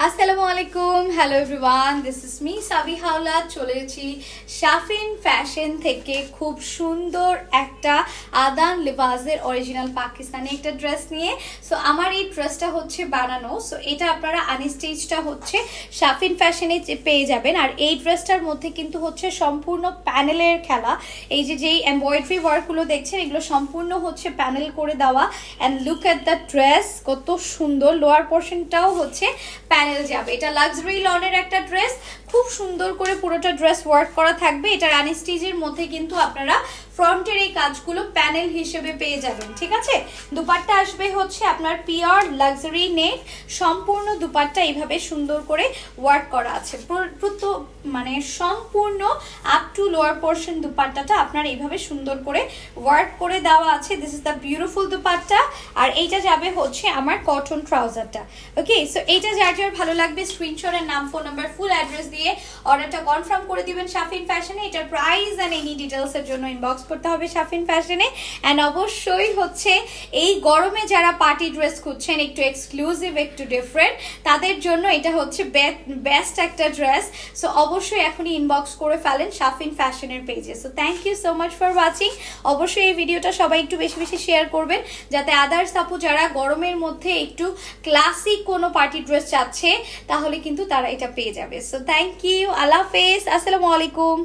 আসসালামু আলাইকুম, hello everyone, this is me সাবি হাওলাত। চলেছি শাফিন ফ্যাশন থেকে খুব সুন্দর একটা আদান লিবাজের অরিজিনাল পাকিস্তানি একটা ড্রেস নিয়ে। সো আমার এই ড্রেসটা হচ্ছে বানানো, সো এটা আপনারা আনস্টিচটা হচ্ছে শাফিন ফ্যাশনে পেয়ে যাবেন। আর এই ড্রেসটার মধ্যে কিন্তু হচ্ছে সম্পূর্ণ প্যানেলের খেলা। এই যে যেই এমব্রয়ডারি ওয়ার্কগুলো দেখছেন এগুলো সম্পূর্ণ হচ্ছে প্যানেল করে দেওয়া। And look at the dress, কত সুন্দর। লোয়ার পোর্শনটাও হচ্ছে প্যানেল যাবে। এটা লাক্সারি লনের একটা ড্রেস, খুব সুন্দর করে পুরোটা ড্রেস ওয়ার্ক করা থাকবে। এটার আনস্টিচের মধ্যে কিন্তু আপনারা ফ্রন্টের এই কাজগুলো প্যানেল হিসেবে পেয়ে যাবেন, ঠিক আছে। দুপাট্টা আসবে হচ্ছে আপনার পিওর লাক্সারি নেক, সম্পূর্ণ দুপাট্টা এইভাবে সুন্দর করে ওয়ার্ক করা আছে। মানে সম্পূর্ণ আপ টু লোয়ার পোর্শন দুপাট্টাটা আপনার এইভাবে সুন্দর করে ওয়ার্ক করে দেওয়া আছে। This is the beautiful dupatta. আর এইটা যাবে হচ্ছে আমার কটন ট্রাউজারটা। ওকে, সো এইটা যার যার ভালো লাগবে স্ক্রিনশট এর নাম, ফোন নাম্বার, ফুল অ্যাড্রেস দিয়ে অর্ডারটা কনফার্ম করে দিবেন শাফিন ফ্যাশনে। এটার প্রাইস এন্ড এনি ডিটেইলস এর জন্য ইনবক্স করতে হবে শাফিন ফ্যাশনে। এন্ড অবশ্যই হচ্ছে এই গরমে যারা পার্টি ড্রেস খুঁজছেন, একটু এক্সক্লুসিভ, একটু ডিফারেন্ট, তাদের জন্য এটা হচ্ছে বেস্ট একটা ড্রেস। সো অবশ্যই এখনই ইনবক্স করে ফেলেন শাফিন ফ্যাশনের পেজে। So thank you so much for watching. অবশ্যই এই ভিডিওটা সবাই একটু বেশি বেশি শেয়ার করবেন, যাতে আদার্স আপু যারা গরমের মধ্যে একটু ক্লাসিক কোনো পার্টি ড্রেস চাচ্ছে তাহলে কিন্তু তারা এটা পেয়ে যাবে। সো থ্যাংক ইউ, আল্লাহ হাফেজ, আসসালামু আলাইকুম।